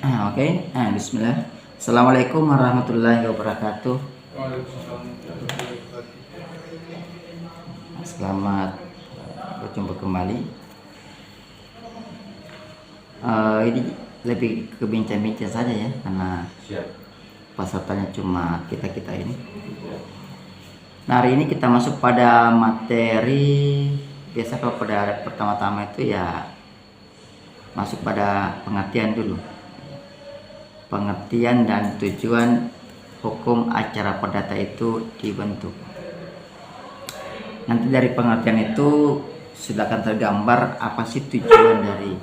Oke. Bismillah. Assalamualaikum warahmatullahi wabarakatuh. Selamat berjumpa kembali. Ini lebih ke bincang-bincang saja ya, karena pesertanya cuma kita ini. Nah, hari ini kita masuk pada materi. Biasa kalau pada pertama-tama itu ya masuk pada pengertian dulu. Pengertian dan tujuan hukum acara perdata itu dibentuk. Nanti dari pengertian itu sudah akan tergambar apa sih tujuan dari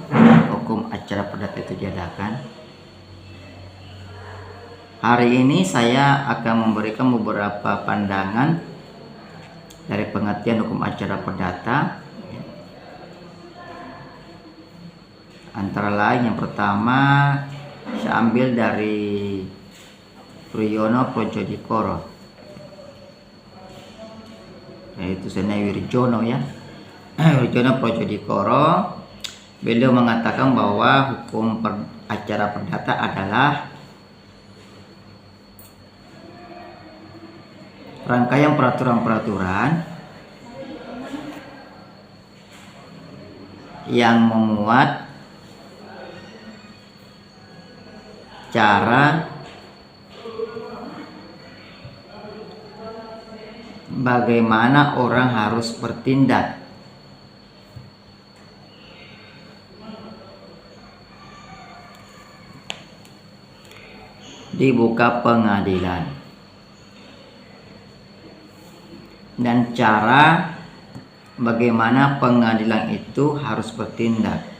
hukum acara perdata itu diadakan. Hari ini saya akan memberikan beberapa pandangan dari pengertian hukum acara perdata. Antara lain yang pertama saya ambil dari Priyono Projodikoro, yaitu Sena Wirjono ya. Wirjono Projodikoro, beliau mengatakan bahwa hukum acara perdata adalah rangkaian peraturan-peraturan yang memuat cara bagaimana orang harus bertindak di muka pengadilan dan cara bagaimana pengadilan itu harus bertindak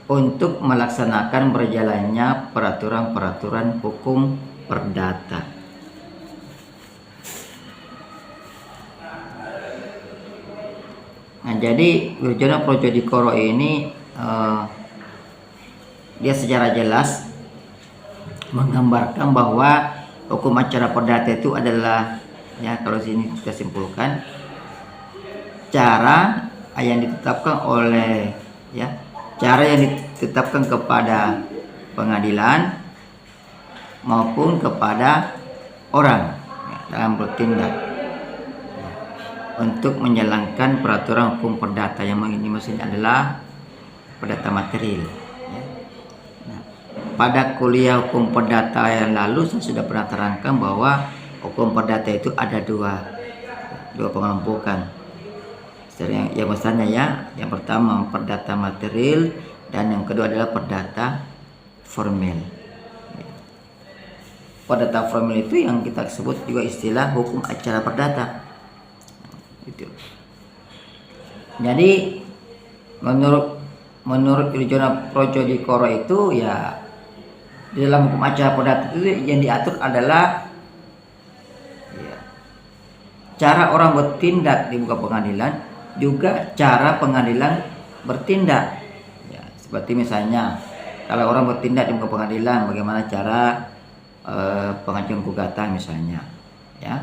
untuk melaksanakan berjalannya peraturan-peraturan hukum perdata. Nah, jadi Wirjono Projodikoro ini dia secara jelas menggambarkan bahwa hukum acara perdata itu adalah, ya kalau sini kita simpulkan, cara yang ditetapkan oleh cara yang ditetapkan kepada pengadilan maupun kepada orang dalam bertindak untuk menjalankan peraturan hukum perdata, yang ini maksudnya adalah perdata material. Nah, pada kuliah hukum perdata yang lalu saya sudah pernah terangkan bahwa hukum perdata itu ada dua pengelompokan. Yang besarnya ya, yang pertama perdata material dan yang kedua adalah perdata formil. Perdata formil itu yang kita sebut juga istilah hukum acara perdata. Itu. Jadi menurut Wirjono Projodikoro itu ya, di dalam hukum acara perdata itu yang diatur adalah cara orang bertindak di muka pengadilan, juga cara pengadilan bertindak. Ya, seperti misalnya kalau orang bertindak di muka pengadilan, bagaimana cara pengajuan gugatan misalnya. Ya.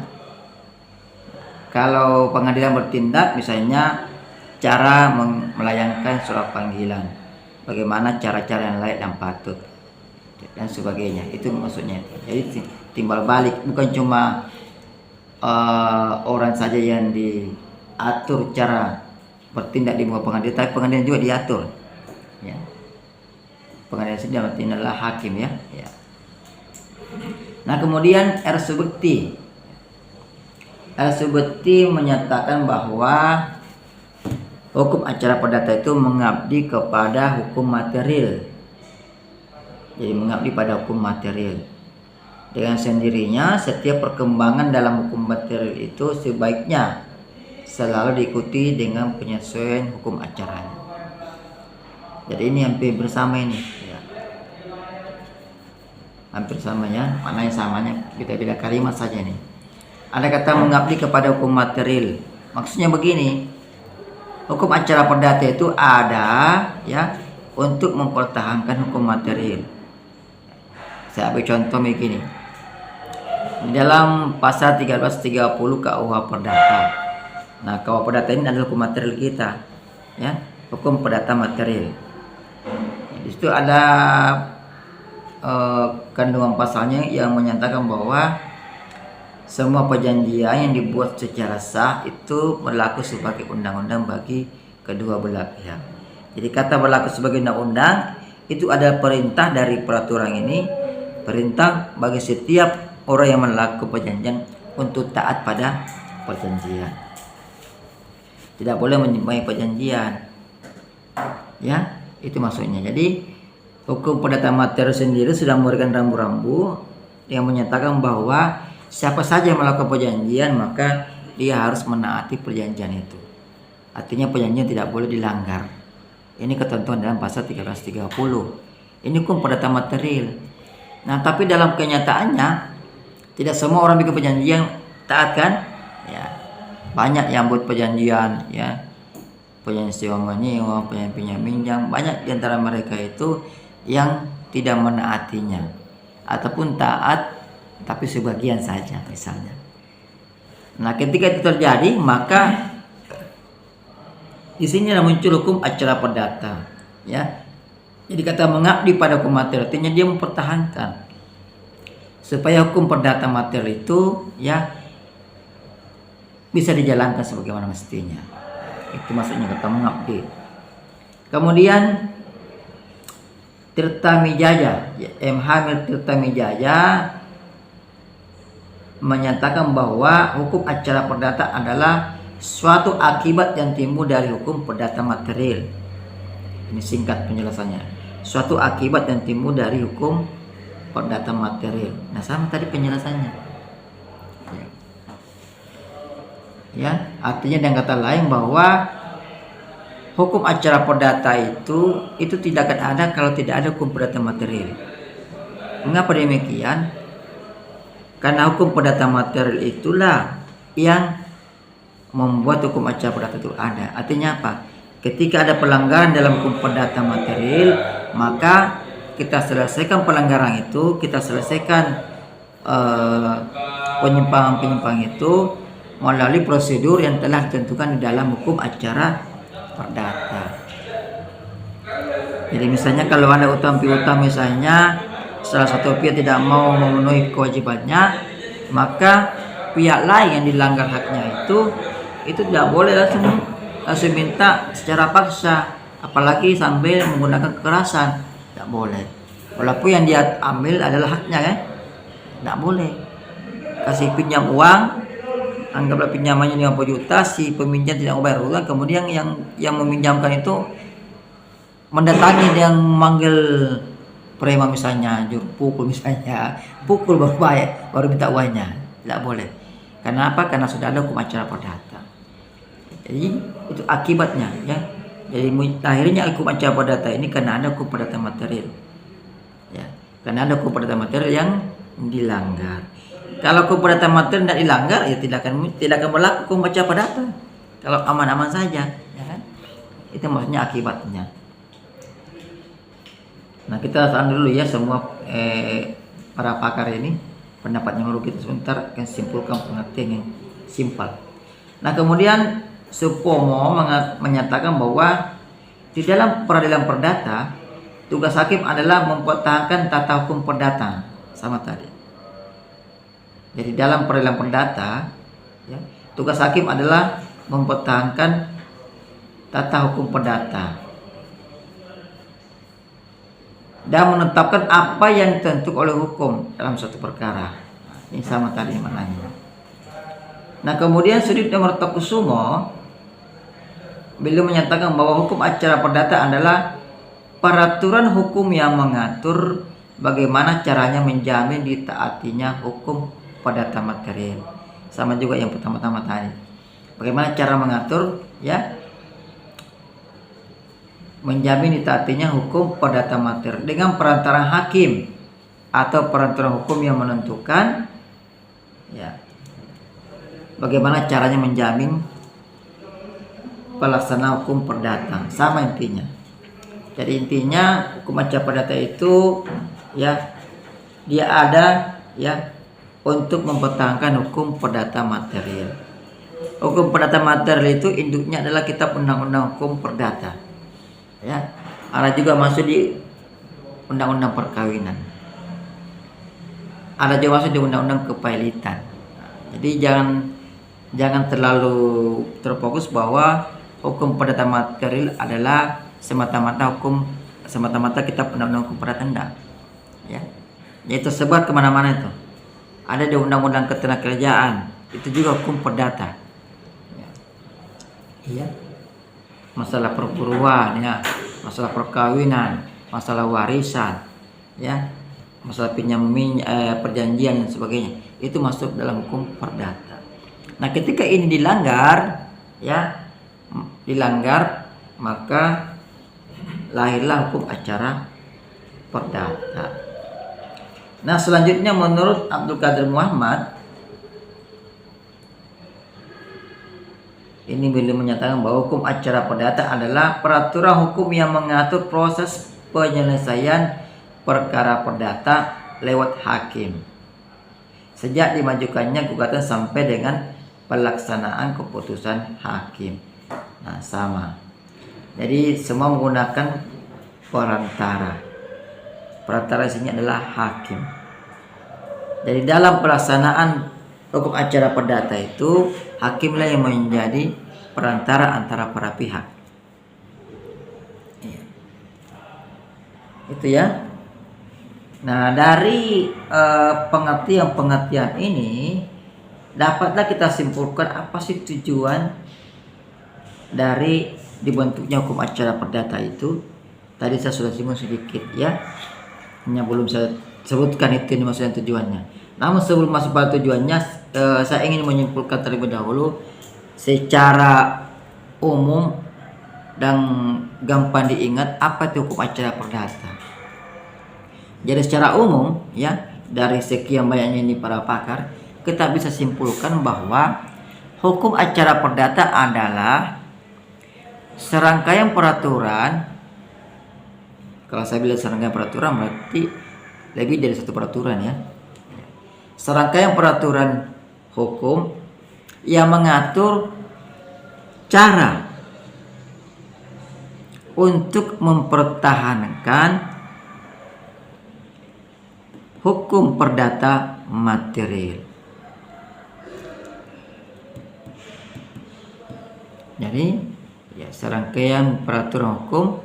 Kalau pengadilan bertindak, misalnya cara melayangkan surat panggilan, bagaimana cara-cara yang layak dan patut dan sebagainya. Itu maksudnya. Jadi timbal balik, bukan cuma orang saja yang diatur cara bertindak di muka pengadilan, tapi pengadilan juga diatur. Ya. Pengadilan sendiri adalah hakim ya. Nah, kemudian R. Subekti menyatakan bahwa hukum acara perdata itu mengabdi kepada hukum material. Jadi mengabdi pada hukum material. Dengan sendirinya setiap perkembangan dalam hukum material itu sebaiknya selalu diikuti dengan penyesuaian hukum acaranya. Jadi ini hampir bersama ini ya. Hampir samanya, maknanya samanya, kita beda kalimat saja nih. Ada kata mengabdi kepada hukum material. Maksudnya begini, hukum acara perdata itu ada ya untuk mempertahankan hukum material. Saya ambil contoh begini. Di dalam pasal 1330 KUH Perdata. Nah, KUH Perdata ini adalah hukum material kita, ya, hukum perdata material. Di situ ada kandungan pasalnya yang menyatakan bahwa semua perjanjian yang dibuat secara sah itu berlaku sebagai undang-undang bagi kedua belah pihak. Jadi kata berlaku sebagai undang-undang itu ada perintah dari peraturan ini, perintah bagi setiap orang yang melakukan perjanjian untuk taat pada perjanjian. Tidak boleh menyimpangi perjanjian. Ya, itu maksudnya. Jadi hukum perdata material sendiri sudah memberikan rambu-rambu yang menyatakan bahwa siapa saja yang melakukan perjanjian maka dia harus menaati perjanjian itu. Artinya perjanjian tidak boleh dilanggar. Ini ketentuan dalam pasal 1330. Ini hukum perdata material. Nah, tapi dalam kenyataannya tidak semua orang bikin perjanjian taat kan? Ya. Banyak yang buat perjanjian, ya. Perjanjian sewa menyewa, perjanjian pinjam minjam, banyak di antara mereka itu yang tidak menaatinya ataupun taat tapi sebagian saja misalnya. Nah, ketika itu terjadi maka di sini muncul hukum acara perdata, ya. Jadi kata mengabdi pada hukum material artinya dia mempertahankan supaya hukum perdata material itu, ya, bisa dijalankan sebagaimana mestinya. Itu maksudnya kata mengabdi. Kemudian Tirta Mijaya, M. Hamil Tirta Mijaya menyatakan bahwa hukum acara perdata adalah suatu akibat yang timbul dari hukum perdata material. Ini singkat penjelasannya. Suatu akibat yang timbul dari hukum perdata material. Nah, sama tadi penjelasannya. Ya, artinya dengan kata lain bahwa hukum acara perdata itu tidak akan ada kalau tidak ada hukum perdata material. Mengapa demikian? Karena hukum perdata material itulah yang membuat hukum acara perdata itu ada. Artinya apa? Ketika ada pelanggaran dalam hukum perdata material, maka kita selesaikan pelanggaran itu, kita selesaikan penyimpangan-penyimpangan itu melalui prosedur yang telah ditentukan di dalam hukum acara perdata. Jadi misalnya kalau ada utang piutang, misalnya salah satu pihak tidak mau memenuhi kewajibannya, maka pihak lain yang dilanggar haknya itu tidak boleh langsung minta secara paksa, apalagi sambil menggunakan kekerasan. Tidak boleh. Walaupun yang dia ambil adalah haknya, kan? Tidak boleh. Kasih pinjam uang, anggaplah pinjamannya 50 juta, si peminjam tidak mau bayar ulang, kemudian yang meminjamkan itu mendatangi yang manggil preman misalnya, juru pukul misalnya, pukul baru bayar, baru minta uangnya. Tidak boleh. Kenapa? Karena sudah ada hukum acara perdata. Jadi itu akibatnya, ya. Jadi akhirnya hukum acara perdata ini karena ada hukum perdata material, ya. Karena ada hukum perdata material yang dilanggar. Kalau hukum perdata material tidak dilanggar, ya tidak akan berlaku hukum acara perdata. Kalau aman-aman saja, ya kan? Itu maksudnya akibatnya. Nah, kita tahan dulu ya semua para pakar ini pendapatnya dulu, kita sebentar akan simpulkan pengertian yang simpel. Nah, kemudian Supomo menyatakan bahwa di dalam peradilan perdata tugas hakim adalah mempertahankan tata hukum perdata, sama tadi. Jadi dalam peradilan perdata, ya, tugas hakim adalah mempertahankan tata hukum perdata dan menetapkan apa yang ditentukan oleh hukum dalam suatu perkara. Ini sama tadi maknanya. Nah, kemudian Sudipto Mertokusumo beliau menyatakan bahwa hukum acara perdata adalah peraturan hukum yang mengatur bagaimana caranya menjamin ditaatinya hukum perdata material. Sama juga yang pertama-tama tadi. Bagaimana cara mengatur, ya, menjamin ditaatinya hukum perdata material dengan perantara hakim atau perantara hukum yang menentukan, ya, bagaimana caranya menjamin pelaksanaan hukum perdata. Sama intinya. Jadi intinya hukum acara perdata itu, ya, dia ada, ya, untuk mempertahankan hukum perdata material. Hukum perdata material itu induknya adalah kitab undang-undang hukum perdata. Ya, ada juga masuk di undang-undang perkawinan. Ada juga masuk di undang-undang kepailitan. Jadi jangan terlalu terfokus bahwa hukum perdata material adalah semata-mata kitab undang-undang hukum perdata, enggak. Ya, yaitu tersebar kemana-mana itu. Ada di undang-undang ketenagakerjaan, itu juga hukum perdata. Iya. Masalah perburuan, ya, masalah perkawinan, masalah warisan, ya, masalah perjanjian dan sebagainya, itu masuk dalam hukum perdata. Nah, ketika ini dilanggar, ya, maka lahirlah hukum acara perdata. Nah, selanjutnya menurut Abdul Qadir Muhammad, ini beliau menyatakan bahwa hukum acara perdata adalah peraturan hukum yang mengatur proses penyelesaian perkara perdata lewat hakim sejak dimajukannya gugatan sampai dengan pelaksanaan keputusan hakim. Nah, sama. Jadi semua menggunakan perantara. Perantara isinya adalah hakim. Jadi dalam pelaksanaan hukum acara perdata itu, hakimlah yang menjadi perantara antara para pihak. Itu ya. Nah, dari pengertian ini dapatlah kita simpulkan apa sih tujuan dari dibentuknya hukum acara perdata itu. Tadi saya sudah singgung sedikit, ya. Hanya belum saya sebutkan itu ini maksudnya tujuannya. Namun sebelum masuk pada tujuannya, saya ingin menyimpulkan terlebih dahulu secara umum dan gampang diingat apa itu hukum acara perdata. Jadi secara umum, ya, dari sekian banyaknya ini para pakar, kita bisa simpulkan bahwa hukum acara perdata adalah serangkaian peraturan. Kalau saya bilang serangkaian peraturan berarti lebih dari satu peraturan, ya. Serangkaian peraturan hukum yang mengatur cara untuk mempertahankan hukum perdata material. Jadi, ya, serangkaian peraturan hukum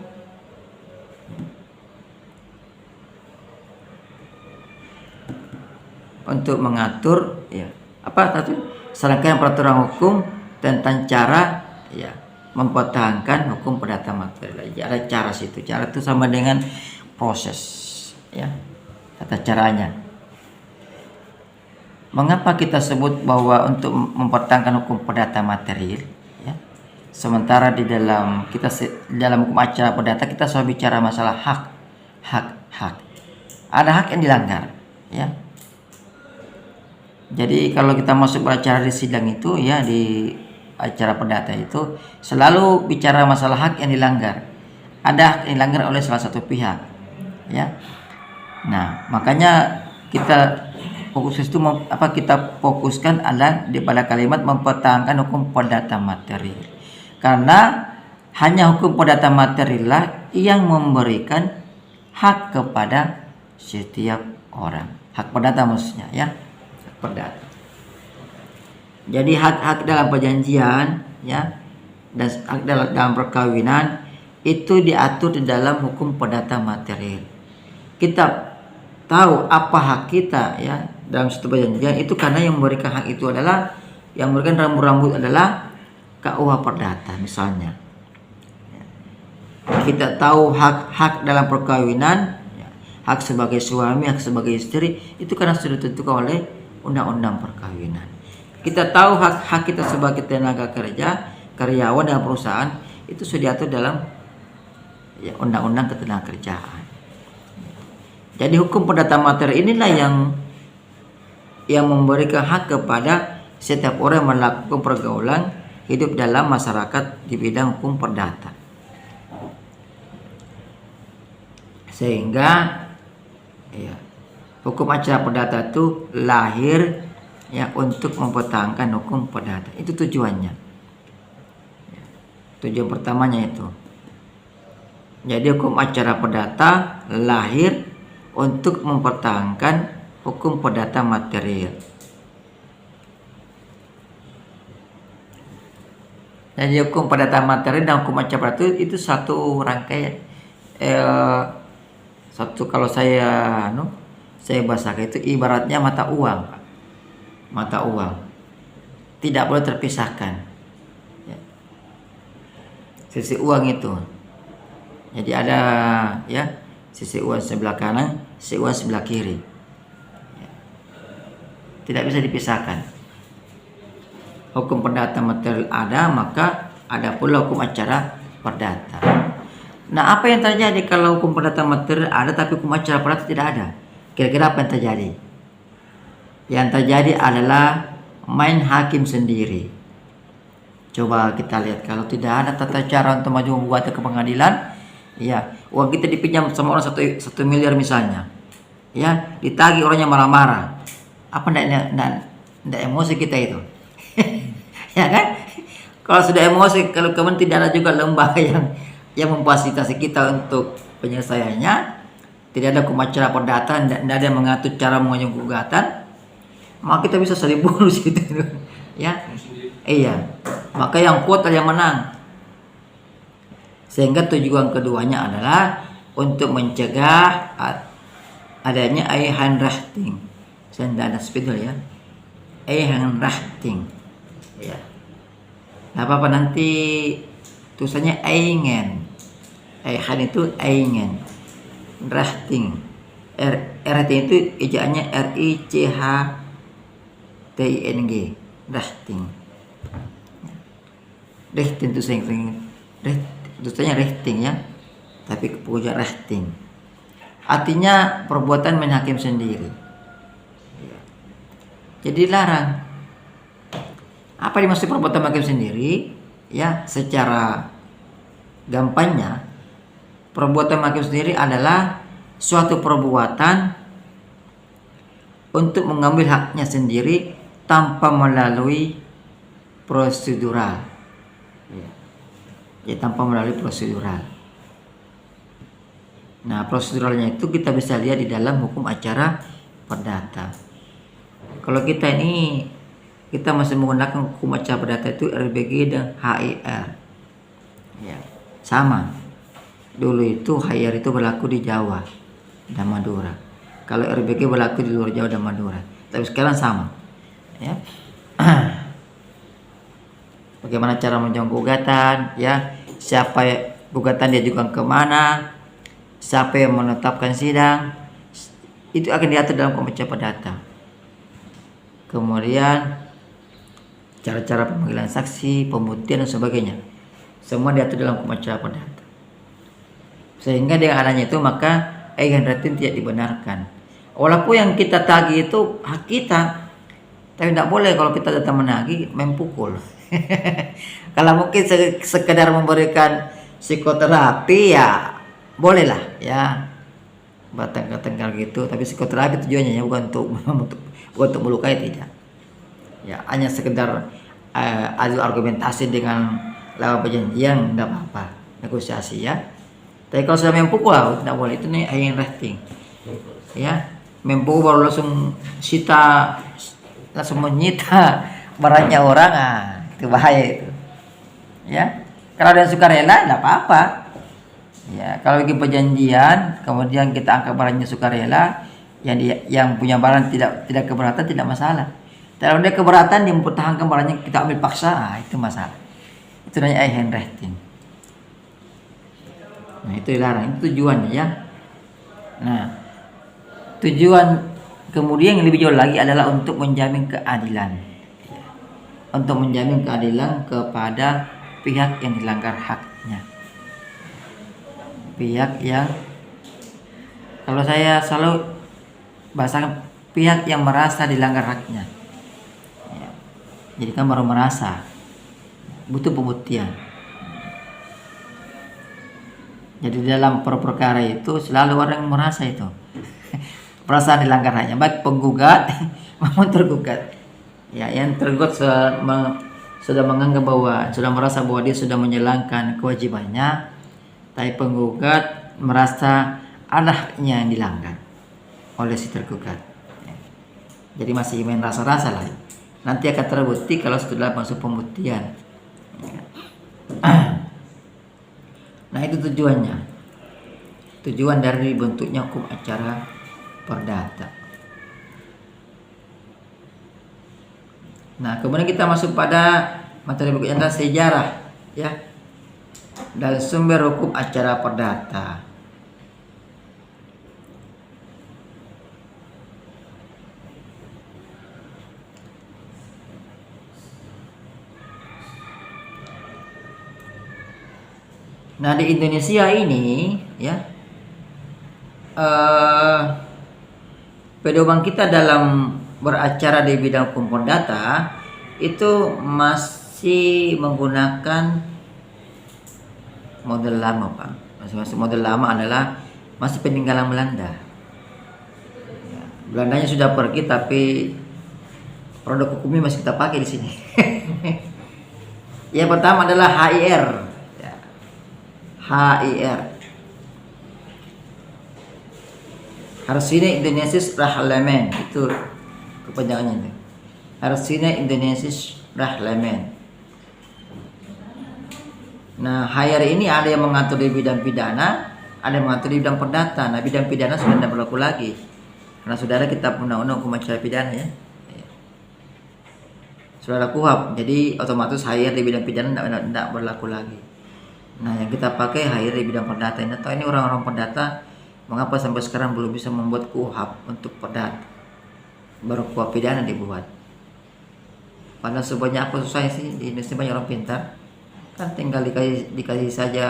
untuk mengatur, ya, apa tadi, serangkaian peraturan hukum tentang cara, ya, mempertahankan hukum perdata material. Ya, ada cara situ. Cara itu sama dengan proses, ya, tata caranya. Mengapa kita sebut bahwa untuk mempertahankan hukum perdata material, ya? Sementara di dalam dalam hukum acara perdata kita selalu bicara masalah hak. Ada hak yang dilanggar, ya. Jadi kalau kita masuk beracara di sidang itu, ya, di acara perdata itu selalu bicara masalah hak yang dilanggar. Ada hak yang dilanggar oleh salah satu pihak, ya. Nah, makanya kita fokuskan adalah pada kalimat mempertahankan hukum perdata material. Karena hanya hukum perdata material lah yang memberikan hak kepada setiap orang. Hak perdata maksudnya, ya. Perdata. Jadi hak-hak dalam perjanjian, ya, dan hak dalam perkawinan itu diatur di dalam hukum perdata material. Kita tahu apa hak kita, ya, dalam satu perjanjian itu karena yang memberikan hak itu adalah, yang memberikan rambu-rambu adalah KUH perdata misalnya. Kita tahu hak dalam perkawinan, ya, hak sebagai suami, hak sebagai istri itu karena sudah ditentukan oleh undang-undang perkawinan. Kita tahu hak kita sebagai tenaga kerja, karyawan dalam perusahaan itu sudah diatur dalam, ya, undang-undang ketenagakerjaan. Jadi hukum perdata material inilah yang memberikan hak kepada setiap orang yang melakukan pergaulan hidup dalam masyarakat di bidang hukum perdata. Sehingga, ya, hukum acara perdata itu lahir ya untuk mempertahankan hukum perdata. Itu tujuannya. Tujuan pertamanya itu. Jadi hukum acara perdata lahir untuk mempertahankan hukum perdata material. Jadi hukum perdata material dan hukum acara perdata itu satu rangkaian. Satu kalau saya bahasakan itu ibaratnya mata uang, Pak. Mata uang tidak boleh terpisahkan. Ya. Sisi uang itu. Jadi ada ya sisi uang sebelah kanan, sisi uang sebelah kiri. Ya. Tidak bisa dipisahkan. Hukum perdata material ada, maka ada pula hukum acara perdata. Nah, apa yang terjadi kalau hukum perdata material ada tapi hukum acara perdata tidak ada? Kira-kira apa yang terjadi? Yang terjadi adalah main hakim sendiri. Coba kita lihat, kalau tidak ada tata cara untuk maju gugatan ke pengadilan, ya, uang kita dipinjam sama orang 1 miliar misalnya, ya, ditagih orangnya marah-marah, apa ndak emosi kita itu, ya kan? Kalau sudah emosi, kalau kemudian tidak ada juga lembaga yang memfasilitasi kita untuk penyelesaiannya, tidak ada hukum acara perdata, tidak ada yang mengatur cara mengajukan gugatan, maka kita bisa saling bunuh gitu, ya, iya, maka yang kuat yang menang. Sehingga tujuan keduanya adalah untuk mencegah adanya Eisenrechting. Saya tidak ada spidol ya. Eisenrechting. Ya. Nah, apa nanti tulisannya Eingen. Eichen itu Eingen. Rechting. Rechting itu ejaannya RICHTING. Rechting. Rechting itu sering tulisannya rechting ya, tapi keputusan rechting artinya perbuatan main hakim sendiri. Jadi larang. Apa dimaksud perbuatan main hakim sendiri? Ya, secara gampangnya perbuatan main hakim sendiri adalah suatu perbuatan untuk mengambil haknya sendiri tanpa melalui prosedural. Ya, tanpa melalui prosedural. Nah, proseduralnya itu kita bisa lihat di dalam hukum acara perdata. Kalau kita masih menggunakan hukum acara perdata itu RBG dan HIR. Ya, sama. Dulu itu HIR itu berlaku di Jawa dan Madura. Kalau RBG berlaku di luar Jawa dan Madura. Tapi sekarang sama. Ya. Bagaimana cara mengajukan gugatan, ya, siapa gugatan diajukan kemana, siapa yang menetapkan sidang, itu akan diatur dalam hukum acara perdata. Kemudian cara-cara pemanggilan saksi, pembuktian dan sebagainya, semua diatur dalam hukum acara perdata. Sehingga dengan adanya itu maka Eisenrechting tidak dibenarkan. Walaupun yang kita tagih itu hak kita, tapi tidak boleh kalau kita datang menagih main pukul. Kalau mungkin sekedar memberikan psikoterapi ya bolehlah ya, batang tenggal gitu, tapi psikoterapi tujuannya ya bukan untuk melukai, tidak ya, hanya sekedar adu argumentasi dengan lawan perjanjian, tidak apa-apa, negosiasi ya. Tapi kalau sudah mempukul tidak boleh, itu nih Eisenrechting ya, mempukul baru langsung menyita barangnya orang, itu bahaya itu ya. Kalau ada sukarela tidak apa-apa ya. Kalau bikin perjanjian kemudian kita angkat barangnya sukarela, yang punya barang tidak keberatan, tidak masalah. Kalau dia keberatan, dia mempertahankan barangnya, kita ambil paksa, itu masalah. Itu namanya Eisenrechting. Nah, itu dilarang, itu tujuannya ya. Nah, tujuan kemudian yang lebih jauh lagi adalah untuk menjamin keadilan. Untuk menjamin keadilan kepada pihak yang dilanggar haknya. Pihak yang, kalau saya selalu bahasakan, pihak yang merasa dilanggar haknya ya. Jadi kan baru merasa, butuh pembuktian. Jadi dalam perkara itu selalu orang yang merasa itu perasaan dilanggar haknya, baik penggugat maupun tergugat. Ya, yang tergugat sudah menganggap bahwa sudah merasa bahwa dia sudah menjalankan kewajibannya, tapi penggugat merasa ada haknya yang dilanggar oleh si tergugat. Ya. Jadi masih main rasa-rasa lah. Nanti akan terbukti kalau setelah masuk pembuktian. Ya. Nah, itu tujuannya. Tujuan dari bentuknya hukum acara perdata. Nah, kemudian kita masuk pada materi berikutnya adalah sejarah, ya, dan sumber hukum acara perdata. Nah, di Indonesia ini, ya, pedoman kita dalam beracara di bidang hukum perdata itu masih menggunakan model lama, Pak. Masih model lama adalah masih peninggalan Belanda. Ya, Belandanya sudah pergi, tapi produk hukumnya masih kita pakai di sini. Yang pertama adalah HIR. Ya, HIR. Harsine Indonesisch Reglement, itu kepanjangannya itu. Harsine Indonesisch Reglement. Nah, HIR ini ada yang mengatur di bidang pidana, ada yang mengatur di bidang perdata. Nah, bidang pidana sudah tidak berlaku lagi, karena saudara kita undang-undang hukum acara pidana, ya. Sudah ada KUHP, jadi otomatis HIR di bidang pidana tidak berlaku lagi. Nah, yang kita pakai HIR di bidang perdata. Ini orang-orang perdata mengapa sampai sekarang belum bisa membuat KUHP untuk perdata, baru KUHP pidana dibuat. Padahal sebanyak apa susah sih, di Indonesia banyak orang pintar, kan tinggal dikasih saja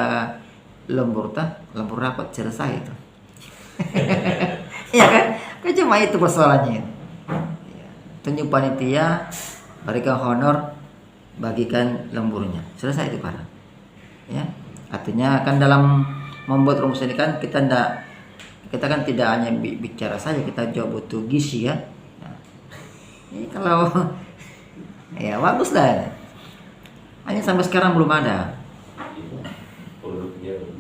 lembur rapat, selesai itu. Iya kan? Cuma itu persoalannya. Tunjuk panitia, berikan honor, bagikan lemburnya, selesai itu, Pak. Ya, artinya kan dalam membuat rumus ini kan kita kan tidak hanya bicara saja, kita juga butuh gizi, ya. Nah, ini kalau ya bagus lah. Hanya sampai sekarang belum ada.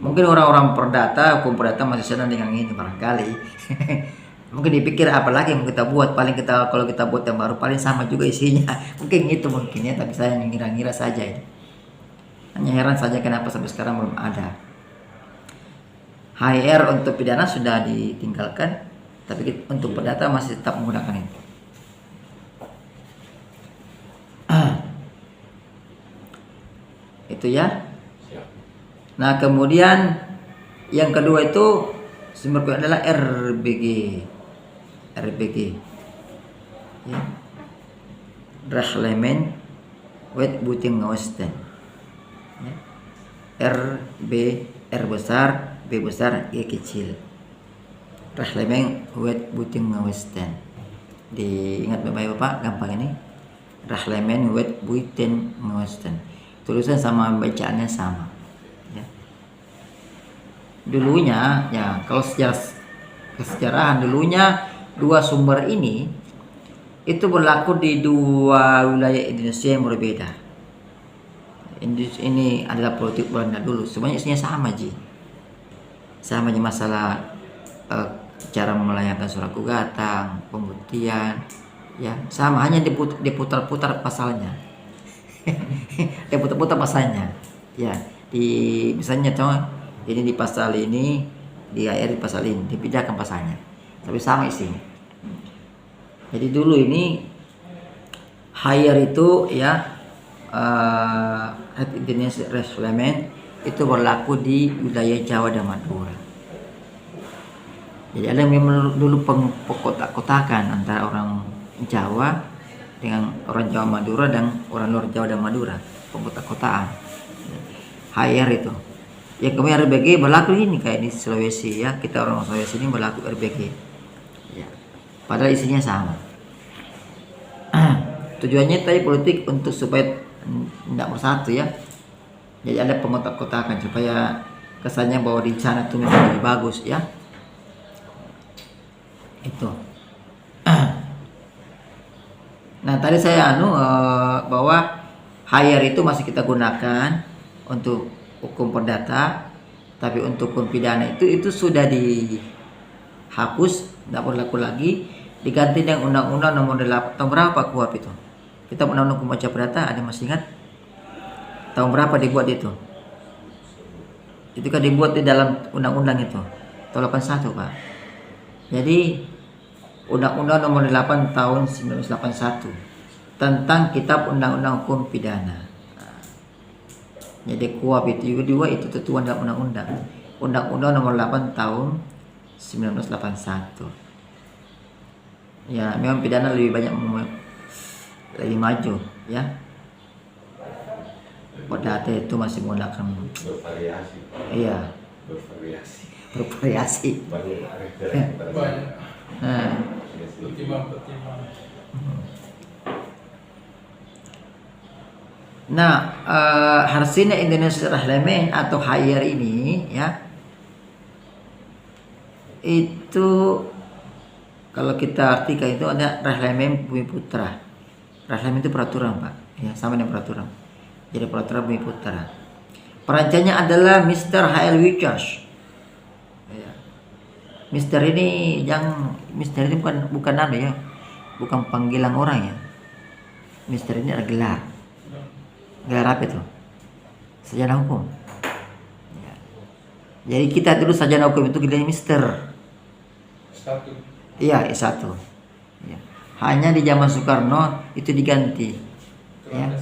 Mungkin orang-orang perdata, hukum perdata masih senang dengan ini barangkali. Mungkin dipikir apalagi yang kita buat, paling kalau kita buat yang baru paling sama juga isinya. Mungkin itu ya, tapi saya ngira-ngira saja ini. Hanya heran saja kenapa sampai sekarang belum ada. HIR untuk pidana sudah ditinggalkan, tapi untuk perdata masih tetap menggunakan itu. Itu, ya. Nah, kemudian yang kedua itu sumber kedua adalah RBG. Ya. Reglement Wetboetingwesten. Ya. R besar, B besar, G kecil. Reglement Wetboetingwesten. Diingat Bapak, gampang ini. Reglement Wetboetingwesten. Tulisan sama bacaannya sama. Ya. Dulunya, ya, kalau kesejarahan dulunya dua sumber ini itu berlaku di dua wilayah Indonesia yang berbeda. Ini adalah politik Belanda dulu, sebenarnya isinya sama aja masalah cara melayangkan surat gugatan, pembuktian, ya sama, hanya diputar-putar pasalnya. Diputar-putar pasalnya, ya, misalnya contoh ini di pasal ini, di AR di pasal ini, dipindahkan pasalnya, tapi sama isinya. Jadi dulu ini HIR itu, ya, Indonesisch Reglement itu berlaku di wilayah Jawa dan Madura. Jadi ada yang dulu pengkotak-kotakan antara orang Jawa dengan orang Jawa Madura dan orang luar Jawa dan Madura, pengkotak-kotaan. HIR itu. Ya, kemudian RBG berlaku ini kayak di Sulawesi, ya, kita orang Sulawesi ini berlaku RBG. Ya. Padahal isinya sama. Tujuannya tadi politik untuk supaya tidak bersatu, ya. Jadi ada pengotak-kotakan supaya kesannya bahwa di sana itu memang lebih bagus, ya. Itu. Nah, tadi saya bahwa hire itu masih kita gunakan untuk hukum perdata, tapi untuk hukum pidana itu sudah dihapus, tidak berlaku lagi, diganti dengan Undang-Undang Nomor 8 tahun berapa KUHP itu? Kita Undang-Undang Hukum Acara Perdata, ada masih ingat? Tahun berapa dibuat itu? Itu kan dibuat di dalam undang-undang itu, tahun 81, Pak. Jadi Undang-Undang Nomor 8 tahun 1981 tentang Kitab Undang-Undang Hukum Pidana. Jadi KUHP itu juga itu tertuang dalam undang-undang. Undang-Undang Nomor 8 tahun 1981. Ya, memang pidana lebih banyak lebih maju, ya. Perdata itu masih menggunakan bervariasi. Iya, bervariasi. Banyak. Nah, Pertimbangan. Nah, Harsina Indonesia Rahlamen atau hire ini, ya, itu kalau kita artikan itu ada Rahlamen Bumi Putra. Rahlamen itu peraturan, Pak, ya, sama dengan peraturan. Jadi peraturan Bumi Putra. Perancangnya adalah Mr. H.L. Wichers. Ya. Mr. ini Mr. ini bukan nama, ya, bukan panggilan orang, ya. Mr. ini adalah gelar. Gelar apa itu? Sarjana hukum. Ya. Jadi kita dulu sarjana hukum itu gelarnya Mister. Satu. Iya, S1. Ya. Hanya di zaman Soekarno itu diganti. Ya.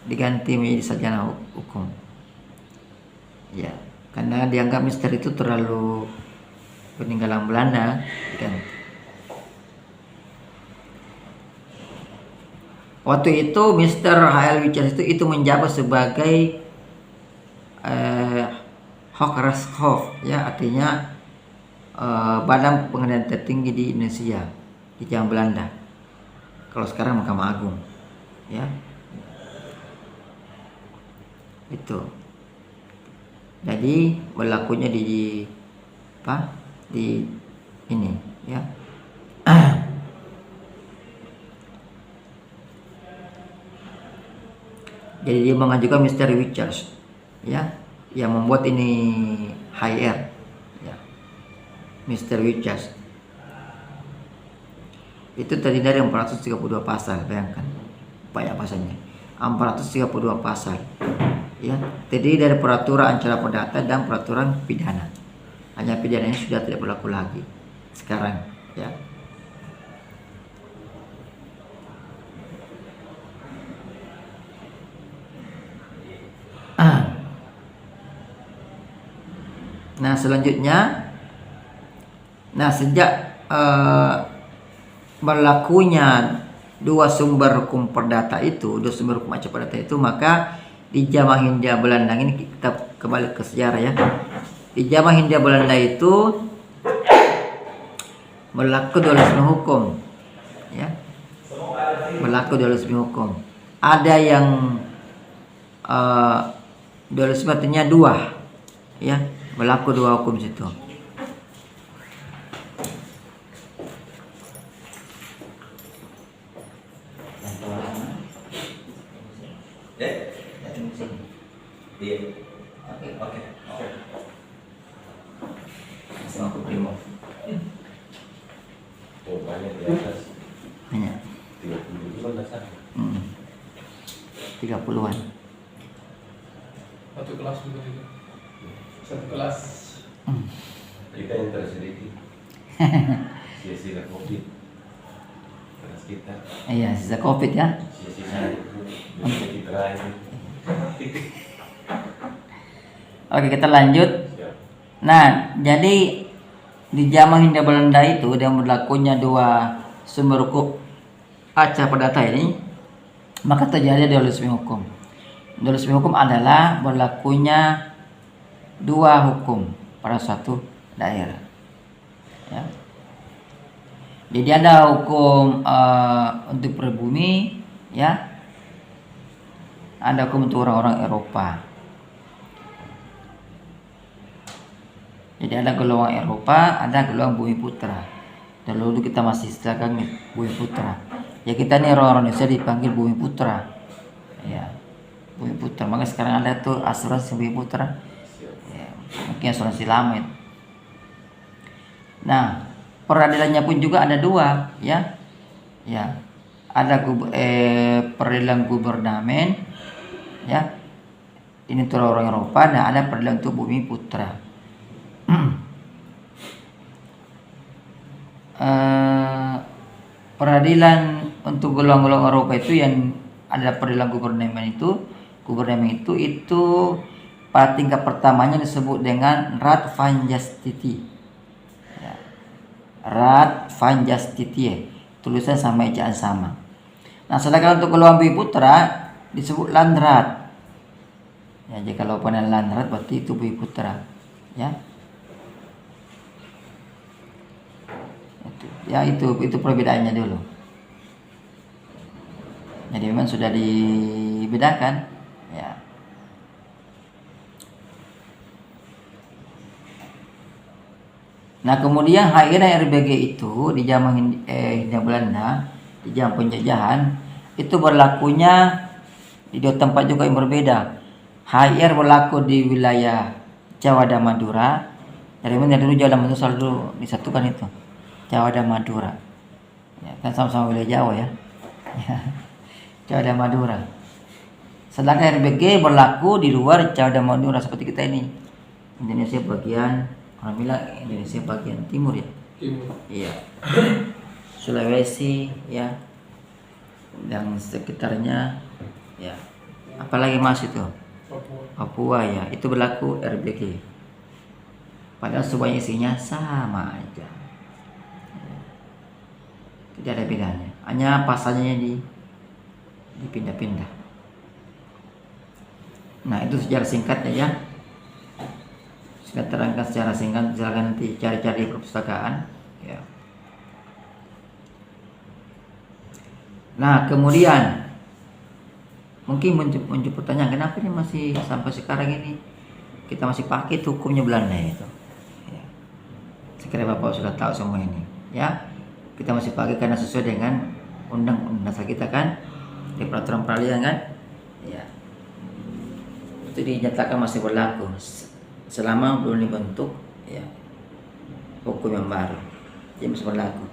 Diganti menjadi sarjana hukum. Ya, karena dianggap Mister itu terlalu peninggalan Belanda, diganti. Waktu itu Mr. H.L. Wichers itu menjabat sebagai Hooggerechtshof, ya, artinya badan pengadilan tertinggi di Indonesia di zaman Belanda. Kalau sekarang Mahkamah Agung, ya. Itu. Jadi berlakunya di ini, ya. Jadi dia mengajukan Mr. Wichers, ya, yang membuat ini hire, ya, Mr. Wichers. Itu terdiri dari 432 pasal, bayangkan banyak pasalnya, 432 pasal, ya, terdiri dari peraturan acara perdata dan peraturan pidana. Hanya pidananya sudah tidak berlaku lagi sekarang, ya. Nah, selanjutnya, sejak berlakunya dua sumber hukum perdata itu, dua sumber hukum acara perdata itu, maka di zaman Hindia Belanda ini, kita kembali ke sejarah, ya. Di zaman Hindia Belanda itu berlaku dualisme hukum, ya. Berlaku dualisme hukum. Ada yang dualisme artinya dua, ya, berlaku dua hukum situ. Oke. Masih aku primo. Oh, banyak di atas. Banyak. 30 dasar. 30-an. Satu kelas juga itu. Satu kelas. Kita yang tersedikit. Sia-sia COVID. Kelas kita. Iya, sisa Covid, ya. Sia-sia itu. Terakhir. Oke, kita lanjut. Nah, jadi di zaman Hindia Belanda itu dan berlakunya dua sumber hukum acara perdata ini, maka terjadi dualisme hukum. Dualisme hukum adalah berlakunya dua hukum pada suatu daerah, ya. Jadi ada hukum untuk pribumi, ya. Ada hukum untuk orang-orang Eropa. Jadi ada golongan Eropa, ada golongan Bumi Putra. Dulu kita masih istilahkan Bumi Putra. Ya kita nih orang Indonesia dipanggil Bumi Putra. Ya, Bumi Putra. Maka sekarang ada tuh asuransi Bumi Putra. Ya, mungkin asuransi lama itu. Nah, peradilannya pun juga ada dua, ya. Ya. Ada peradilan gubernamen, ya. Ini untuk orang Eropa. Nah, ada peradilan untuk Bumi Putra. Peradilan untuk golongan-golongan Eropa itu yang ada peradilan gubernamen itu pada tingkat pertamanya disebut dengan Raad van Justitie. Ya. Raad van Justitie, tulisan sama ejaan sama. Nah, sedangkan untuk golongan Bumi Putra disebut Landraad. Ya, jadi kalau pernah Landraad berarti itu Bumi Putra, ya. Ya itu perbedaannya dulu. Jadi memang sudah dibedakan, ya. Nah, kemudian HR dan RBG itu di zaman Hindia Belanda, di zaman penjajahan itu berlakunya di dua tempat juga yang berbeda. HR berlaku di wilayah Jawa dan Madura. Dari mana dulu Jawa dan Madura selalu disatukan itu. Jawa dan Madura, ya, kan sama-sama wilayah Jawa, ya. Jawa dan Madura. Sedangkan RBG berlaku di luar Jawa dan Madura seperti kita ini. Indonesia bagian, orang bilang Indonesia bagian timur, ya. Timur. Iya. Sulawesi, ya, dan sekitarnya, ya. Apalagi Mas itu? Papua, ya. Itu berlaku RBG. Padahal semuanya isinya sama aja. Tidak ada bedanya, hanya pasalnya dipindah-pindah. Nah, itu sejarah singkatnya, ya. Saya terangkan secara singkat, silakan nanti cari-cari di perpustakaan, ya. Nah, kemudian mungkin muncul pertanyaan, kenapa ini masih sampai sekarang ini kita masih pakai hukumnya Belanda itu, ya. Sekiranya Bapak sudah tahu semua ini, ya. Kita masih pakai karena sesuai dengan undang-undang dasar kita, kan, di peraturan peradilan, kan, ya. Itu dinyatakan masih berlaku selama belum dibentuk, ya, hukum yang baru, jadi masih berlaku.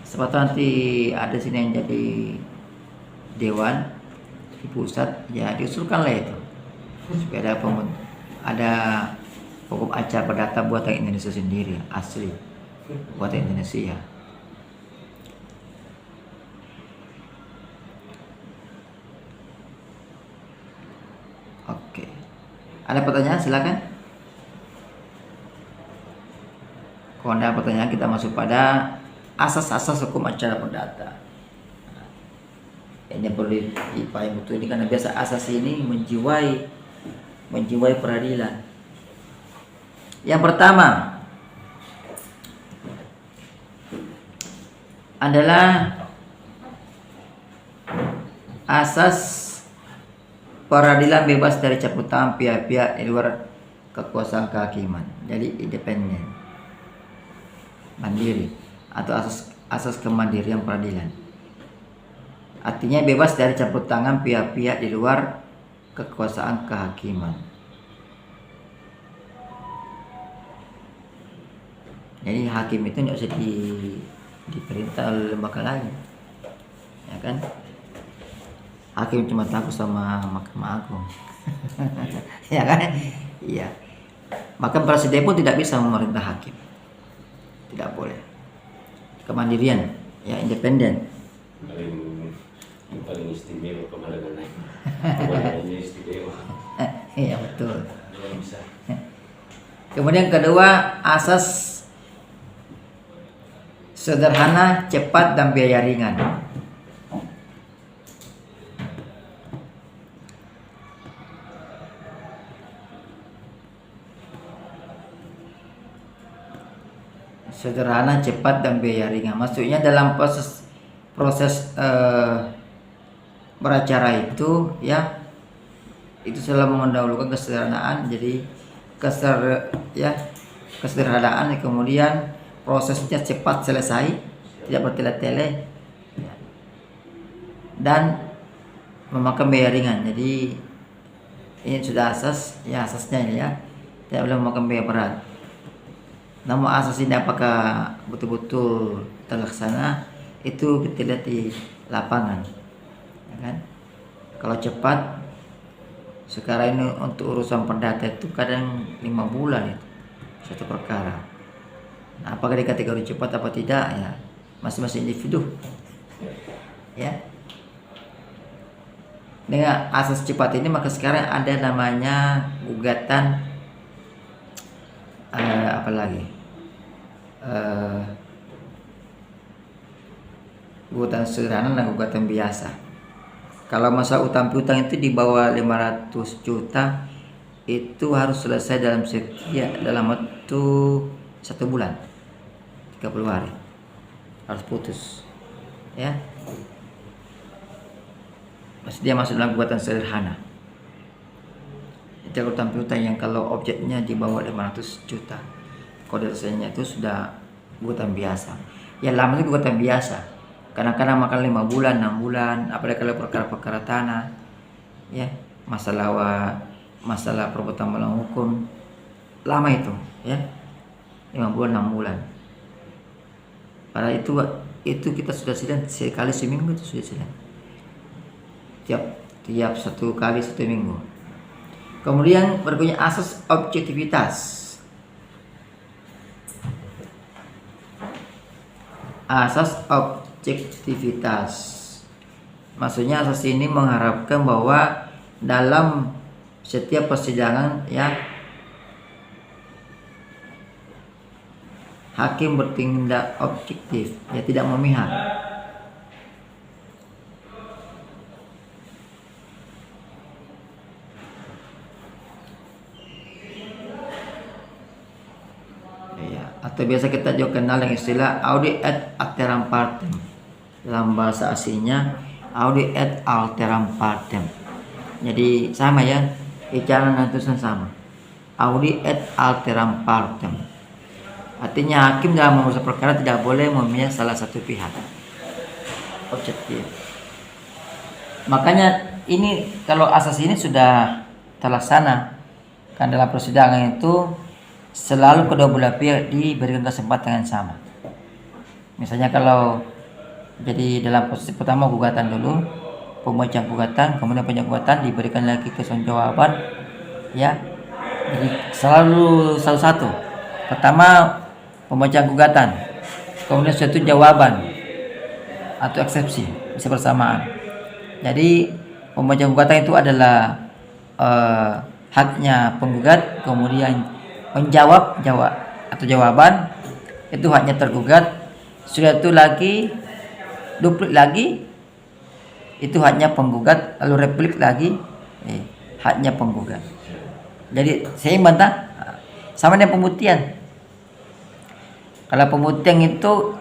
Sebab nanti ada sini yang jadi dewan di pusat, ya, diusulkanlah itu supaya ada hukum acara perdata buatan Indonesia sendiri, asli buatan Indonesia. Oke, ada pertanyaan silakan. Kalau ada pertanyaan, kita masuk pada asas-asas hukum acara perdata. Ini perlu dipahami betul ini, karena biasa asas ini menjiwai peradilan. Yang pertama adalah asas peradilan bebas dari campur tangan pihak-pihak di luar kekuasaan kehakiman. Jadi independen, mandiri, atau asas kemandirian peradilan. Artinya bebas dari campur tangan pihak-pihak di luar kekuasaan kehakiman. Jadi hakim itu tidak usah diperintah oleh lembaga lain, ya kan? Hakim cuma takut sama Mahkamah Agung. Ya kan? Iya. Maka presiden pun tidak bisa memerintah hakim, tidak boleh. Kemandirian, ya, independen. Yang paling istimewa kemandangan naik. Kemandangannya istimewa. Iya, betul. Bisa. Kemudian kedua, asas sederhana, cepat, dan biaya ringan. Sederhana, cepat, dan biaya ringan. Maksudnya dalam proses beracara itu, ya, itu selalu mendahulukan kesederhanaan. Jadi kesederhanaan, kemudian prosesnya cepat selesai, tidak bertele-tele, ya. Dan memakan biaya ringan. Jadi ini sudah asas, ya asasnya ini ya, tidak boleh memakan biaya berat. Namun asas ini apakah betul-betul terlaksana, itu kita lihat di lapangan, ya kan? Kalau cepat, sekarang ini untuk urusan perdata itu kadang 5 bulan itu satu perkara. Nah, apakah dikategori cepat apa tidak, ya masing-masing individu, ya. Dengan asas cepat ini maka sekarang ada namanya gugatan apa lagi? Gugatan sederhana dan gugatan biasa. Kalau masa utang piutang itu di bawah 500 juta itu harus selesai dalam waktu 1 bulan 30 hari harus putus, ya. Dia masuk dalam gugatan sederhana. Itu utang piutang yang kalau objeknya di bawah 500 juta, kode selesainya itu sudah gugatan biasa. Ya lama itu gugatan biasa. Kadang-kadang makan 5 bulan, 6 bulan, apalagi kalau perkara-perkara tanah, ya, masalah perbuatan melawan hukum, lama itu, ya, 5 bulan, 6 bulan. Pada itu kita sudah sidang sekali seminggu, itu sudah sidang. Tiap 1 kali 1 minggu. Kemudian berikutnya asas objektivitas. Asas objektivitas. Maksudnya asas ini mengharapkan bahwa dalam setiap persidangan, ya, hakim bertindak objektif, ya, tidak memihak. Atau biasa kita juga kenal dengan istilah audi et alteram partem. Dalam bahasa aslinya audi et alteram partem. Jadi sama ya, bicara dan tulisan sama. Audi et alteram partem. Artinya hakim dalam mengurus perkara tidak boleh memihak salah satu pihak. Objektif. Makanya ini kalau asas ini sudah terlaksana, kan dalam persidangan itu selalu kedua belah pihak diberikan kesempatan yang sama. Misalnya kalau jadi dalam posisi pertama gugatan dulu, pembacaan gugatan, kemudian penyampaian gugatan diberikan lagi kesan jawaban, ya. Jadi selalu satu-satu. Pertama pembacaan gugatan, kemudian suatu jawaban atau eksepsi bisa bersamaan. Jadi pembacaan gugatan itu adalah haknya penggugat, kemudian menjawab atau jawaban itu haknya tergugat. Sudah itu lagi duplik lagi itu haknya penggugat, lalu replik lagi haknya penggugat. Jadi seimbang tak? Sama dengan pembuktian. Kalau pembuktian itu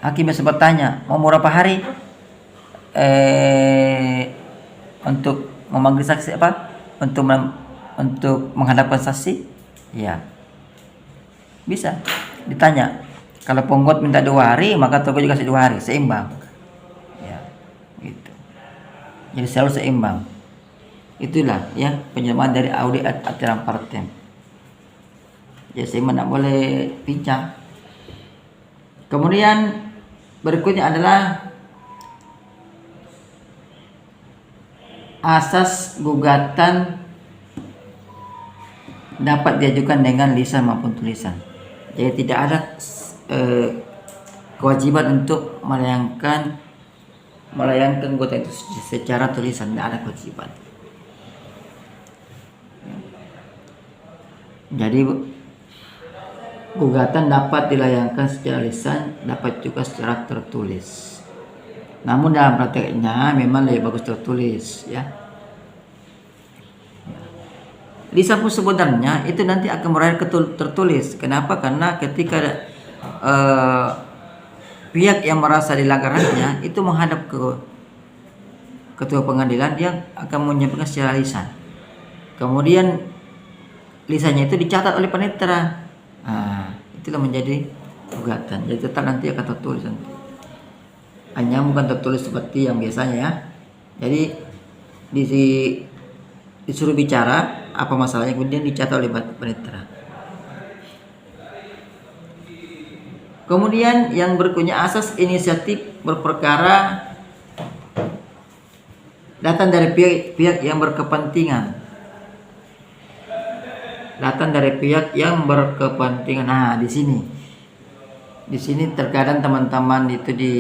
hakim bisa bertanya mau berapa hari untuk memanggil saksi, apa, untuk menghadapkan saksi, ya bisa ditanya. Kalau penggugat minta 2 hari, maka tergugat juga kasih 2 hari, seimbang, ya, gitu. Jadi selalu seimbang. Itulah ya penjelasan dari audi et alteram partem. Jadi seimbang, tidak boleh pincang. Kemudian berikutnya adalah asas gugatan dapat diajukan dengan lisan maupun tulisan. Jadi tidak ada kewajiban untuk melayangkan gugatan itu secara tulisan, tidak ada kewajiban. Jadi gugatan dapat dilayangkan secara lisan, dapat juga secara tertulis. Namun dalam prakteknya memang lebih bagus tertulis, ya. Lisan pun sebenarnya itu nanti akan meraih tertulis. Kenapa? Karena ketika pihak yang merasa dilanggar haknya itu menghadap ke ketua pengadilan, dia akan menyampaikan secara lisan. Kemudian lisannya itu dicatat oleh panitera. Nah, itulah menjadi gugatan. Jadi tetap nanti akan tertulis nanti. Hanya bukan tertulis seperti yang biasanya ya. Jadi disuruh bicara apa masalahnya, kemudian dicatat oleh panitera. Kemudian yang berikutnya, asas inisiatif berperkara datang dari pihak yang berkepentingan. Datang dari pihak yang berkepentingan. Nah, di sini terkadang teman-teman itu di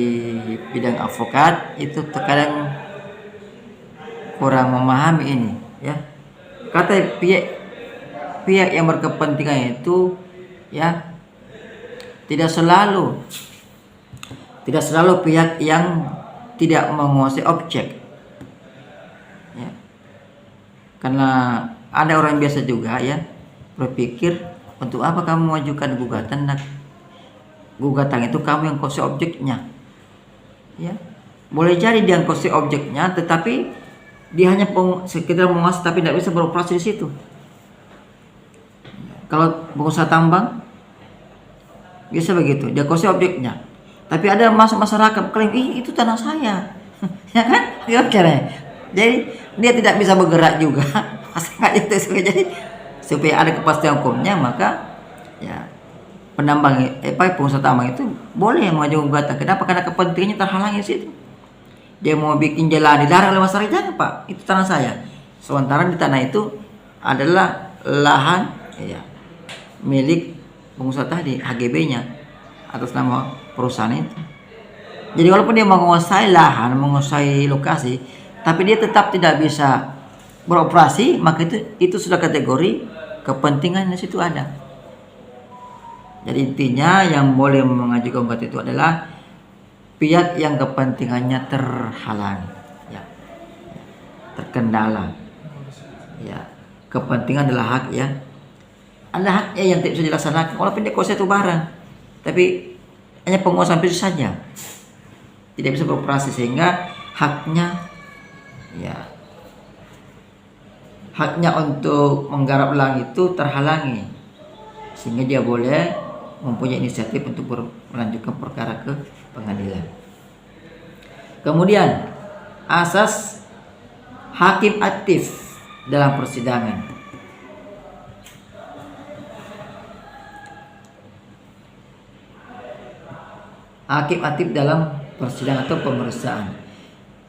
bidang advokat itu terkadang kurang memahami ini, ya. Kata pihak yang berkepentingan itu, ya, tidak selalu pihak yang tidak menguasai objek, ya. Karena ada orang biasa juga, ya, berpikir untuk apa kamu mengajukan gugatan? Nah, gugatan itu kamu yang kuasai objeknya, ya. Boleh jadi dia yang kuasai objeknya, tetapi dia hanya sekedar menguasai tapi tidak bisa beroperasi di situ. Kalau pengusaha tambang biasa begitu, dia kuasai objeknya, tapi ada masyarakat klaim, itu tanah saya, ya kan? Ya, jadi dia tidak bisa bergerak juga, itu. Jadi supaya ada kepastian hukumnya, maka ya pengusaha tambang itu boleh mengajukan gugatan. Kenapa? Karena kepentingannya terhalangi di situ. Dia mau bikin jalan dilarang oleh masyarakat, jangan Pak, itu tanah saya. Sementara di tanah itu adalah lahan, ya, milik pengusaha tadi, HGB-nya atas nama perusahaan itu. Jadi walaupun dia menguasai lahan, menguasai lokasi, tapi dia tetap tidak bisa beroperasi, maka itu sudah kategori kepentingan di situ ada. Jadi intinya yang boleh mengajukan gugatan itu adalah pihak yang kepentingannya terhalang, ya, terkendala, ya. Kepentingan adalah hak, ya. Ada haknya yang tidak bisa dilaksanakan walaupun dia kuasai itu barang, tapi hanya penguasaan itu saja, tidak bisa beroperasi, sehingga haknya untuk menggarap ulang itu terhalangi, sehingga dia boleh mempunyai inisiatif untuk melanjutkan perkara ke pengadilan. Kemudian asas hakim aktif dalam persidangan. Hakim aktif dalam persidangan atau pemeriksaan.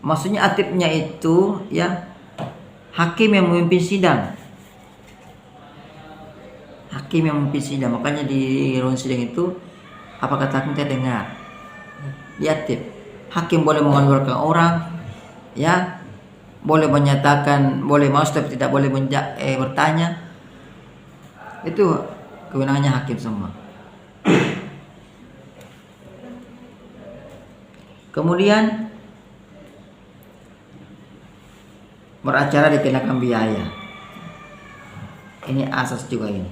Maksudnya aktifnya itu, ya, hakim yang memimpin sidang. Hakim yang memimpin sidang. Makanya di ruang sidang itu apa kata hakim kita dengar. Dia aktif. Hakim boleh mengeluarkan orang, ya, boleh menyatakan, boleh masuk tapi tidak boleh bertanya. Itu kewenangannya hakim semua. Kemudian beracara dikenakan biaya. Ini asas juga ini.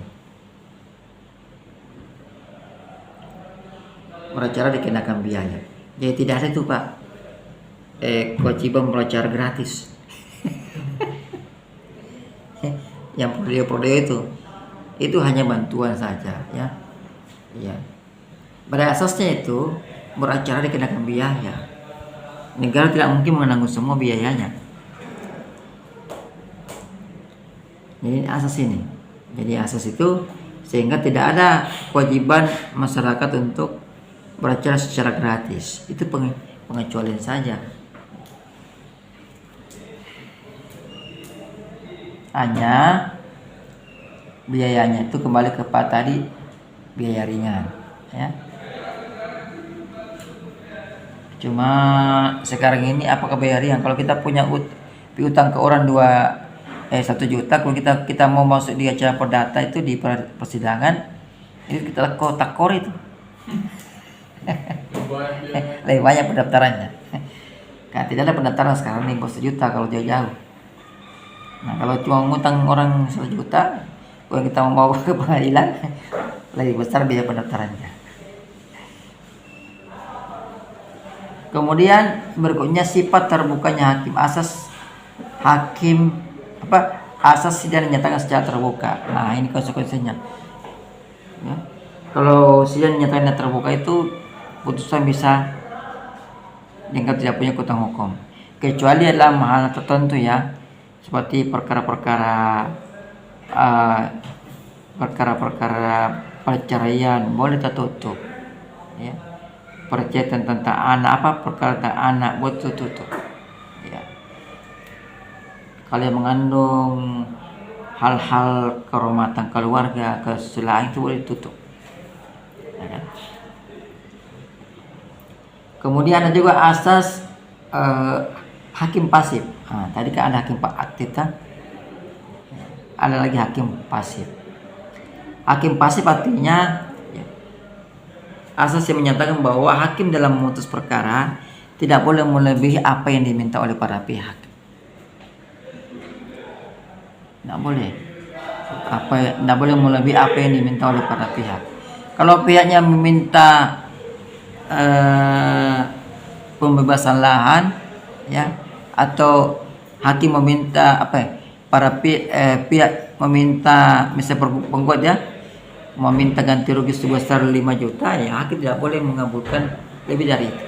Beracara dikenakan biaya. Jadi tidak ada itu Pak kewajiban beracara gratis. Yang prodeo itu hanya bantuan saja, ya. Ya. Pada asasnya itu beracara dikenakan biaya. Negara tidak mungkin menanggung semua biayanya. Jadi asas ini. Jadi asas itu sehingga tidak ada kewajiban masyarakat untuk beracara secara gratis. Itu pengecualian saja. Hanya biayanya itu kembali kepada tadi biaya ringan, ya. Cuma sekarang ini apakah biaya ringan? Kalau kita punya piutang ke orang 1 juta, kalau kita mau masuk di acara perdata itu di persidangan, itu kita takor itu. Lebih banyak pendaftarannya. Kan tidak ada pendaftaran sekarang nih 1 juta kalau jauh-jauh. Nah, kalau cuma ngutang orang 1 juta, kalau kita mau bawa ke pengadilan, lebih besar biaya pendaftarannya. Kemudian berikutnya sifat terbukanya hakim. Asas sidang dinyatakan secara terbuka. Nah, ini konsekuensinya. Ya. Kalau sidang nyatanya terbuka itu putusan bisa dianggap tidak punya kekuatan hukum, kecuali dalam hal tertentu ya, seperti eh, perkara-perkara perceraian boleh tertutup ya, perceraian tentang anak, perkara tentang anak boleh tertutup ya. Kalau yang mengandung hal-hal kehormatan keluarga, kesusilaan itu boleh ditutup ya kan? Kemudian ada juga asas hakim pasif. Nah, tadi kan ada hakim aktif kan? Ada lagi hakim pasif. Hakim pasif artinya ya, asas yang menyatakan bahwa hakim dalam memutus perkara tidak boleh melebihi apa yang diminta oleh para pihak. Tidak boleh. Tidak boleh melebihi apa yang diminta oleh para pihak. Kalau pihaknya meminta pembebasan lahan ya, atau hakim meminta pihak meminta, misalnya penggugat ya meminta ganti rugi sebesar 5 juta ya, hakim tidak boleh mengabulkan lebih dari itu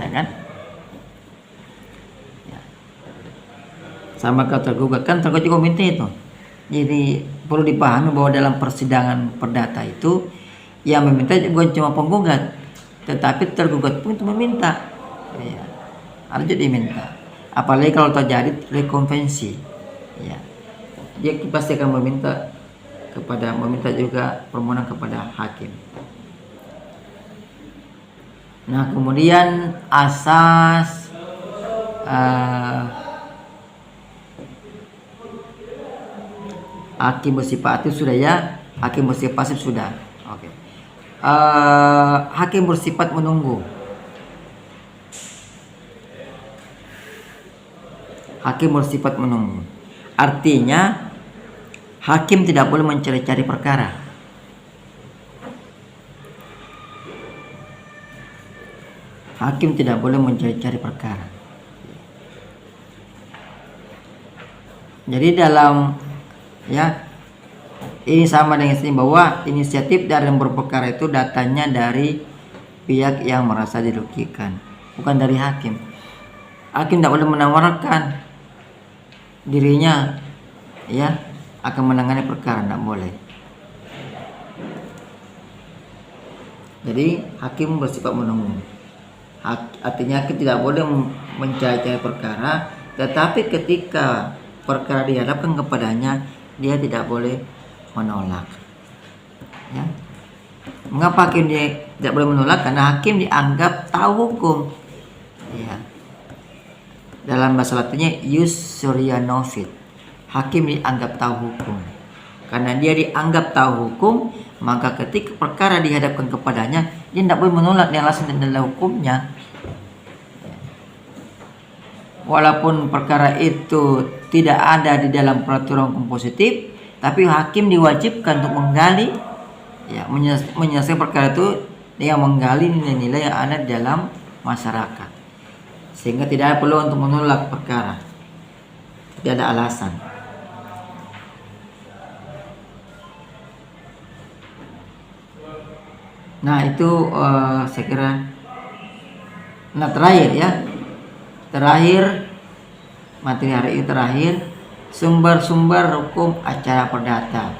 ya kan ya. Sama kalau tergugat juga minta itu. Jadi perlu dipahami bahwa dalam persidangan perdata itu yang meminta bukan cuma penggugat, tetapi tergugat pun itu meminta ya, harus diminta. Apalagi kalau terjadi rekonvensi ya, dia pasti akan meminta juga permohonan kepada hakim. Nah kemudian asas hakim bersifat aktif sudah ya, hakim bersifat pasif sudah. Oke. Hakim bersifat menunggu. Hakim bersifat menunggu. Artinya hakim tidak boleh mencari-cari perkara. Hakim tidak boleh mencari-cari perkara. Jadi dalam ya, ini sama dengan sini bahwa inisiatif dari yang berperkara itu datanya dari pihak yang merasa dirugikan, bukan dari hakim. Hakim tidak boleh menawarkan dirinya ya akan menangani perkara, tidak boleh. Jadi hakim bersifat menunggu. Artinya hakim tidak boleh mencari-cari perkara, tetapi ketika perkara dihadapkan kepadanya dia tidak boleh menolak ya. Mengapa hakim dia tidak boleh menolak? Karena hakim dianggap tahu hukum ya. Dalam bahasa Latinnya ius sorianovit, hakim dianggap tahu hukum. Karena dia dianggap tahu hukum, maka ketika perkara dihadapkan kepadanya dia tidak boleh menolak dengan alasan adalah hukumnya. Walaupun perkara itu tidak ada di dalam peraturan hukum positif, tapi hakim diwajibkan untuk menggali ya, menyelesaikan perkara itu dengan menggali nilai-nilai yang ada di dalam masyarakat, sehingga tidak perlu untuk menolak perkara, tidak ada alasan. Nah itu saya kira. Nah terakhir materi hari ini terakhir, sumber-sumber hukum acara perdata.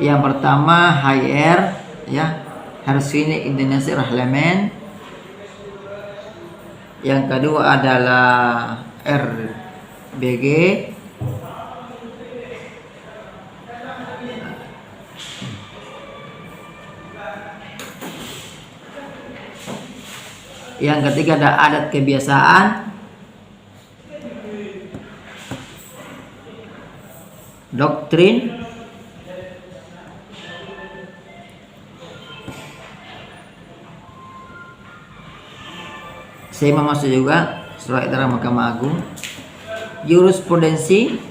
Yang pertama HR ya, Hersini Indonesia Rahlemen. Yang kedua adalah RBG. Yang ketiga ada adat kebiasaan, doktrin, saya masuk juga surat edaran Mahkamah Agung, jurisprudensi,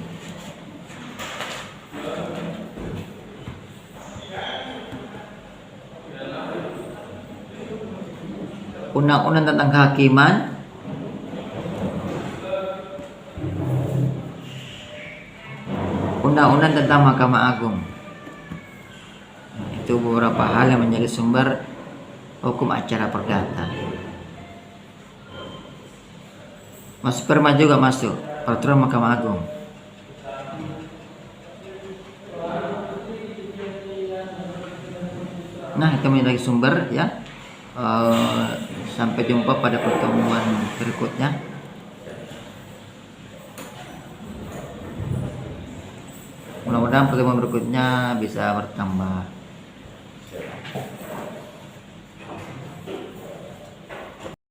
undang-undang tentang kehakiman, undang-undang tentang Mahkamah Agung. Nah, itu beberapa hal yang menjadi sumber hukum acara perdata. Mas Perma juga masuk peraturan Mahkamah Agung. Nah, itu menjadi sumber ya. Sampai jumpa pada pertemuan berikutnya. Mudah-mudahan pertemuan berikutnya bisa bertambah